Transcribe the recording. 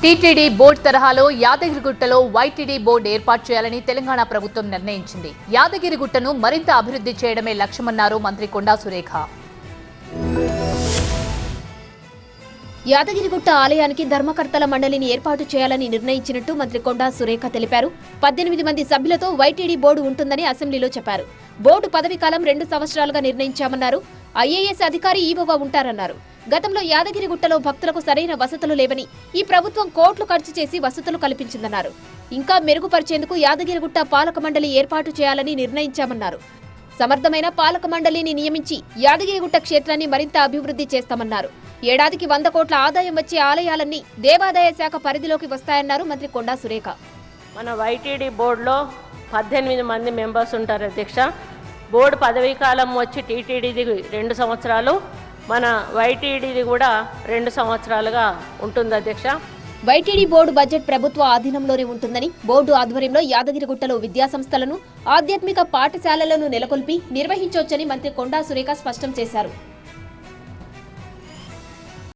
TTD board తరహాలో యాదగిరిగుట్టలో YTD board ఏర్పాటు చేయాలని తెలంగాణ ప్రభుత్వం నిర్ణయించింది. యాదగిరిగుట్టను మరింత అభివృద్ధి చేయడమే లక్ష్యమన్నారు మంత్రి కొండా సురేఖ. యాదగిరిగుట్ట ఆలయానికి ధర్మకర్తల మండలిని ఏర్పాటు చేయాలని నిర్ణయించినట్టు మంత్రి కొండా సురేఖ తెలిపారు. 18 మంది సభ్యులతో వైటీడీ బోర్డు ఉంటుందని అసెంబ్లీలో చెప్పారు. బోర్డు పదవీ కాలం 2 సంవత్సరాలుగా నిర్ణయించామన్నారు. ఐఏఎస్ అధికారి ఈవోగా ఉంటారన్నారు. గతంలో యాదగిరిగుట్టలో భక్తులకు సరైన వసతులు లేవని ఈ ప్రభుత్వం కోట్లు ఖర్చు చేసి వసతులు కల్పించిందన్నారు. ఇంకా మెరుగుపరిచేందుకు యాదగిరిగుట్ట పాలక మండలి ఏర్పాటు చేయాలని నిర్ణయించామన్నారు. సమర్థమైన పాలక మండలిని నియమించి యాదగిరిగుట్ట క్షేత్రాన్ని మరింత అభివృద్ధి చేస్తామన్నారు. ఏడాదికి 100 కోట్ల ఆదాయం వచ్చే ఆలయాలన్నీ దేవాదాయ శాఖ పరిధిలోకి వస్తాయన్నారు మంత్రి కొండా సురేఖ. మన వైటీడీ బోర్డులో 18 మంది మెంబర్స్ ఉంటారు అధ్యక్ష. బోర్డు పదవీ కాలం వచ్చి టీటీడీది 2 సంవత్సరాలు, మన వైటీడీది కూడా 2 సంవత్సరాలుగా ఉంటుంది అధ్యక్ష. వైటీడీ బోర్డు బడ్జెట్ ప్రభుత్వ ఆధీనంలోనే ఉంటుందని, బోర్డు ఆధ్వర్యంలో యాదగిరిగుట్టలో విద్యాసంస్థలను, ఆధ్యాత్మిక పాఠశాలలను నెలకొల్పి నిర్వహించవచ్చని మంత్రి కొండా సురేఖ స్పష్టం చేశారు.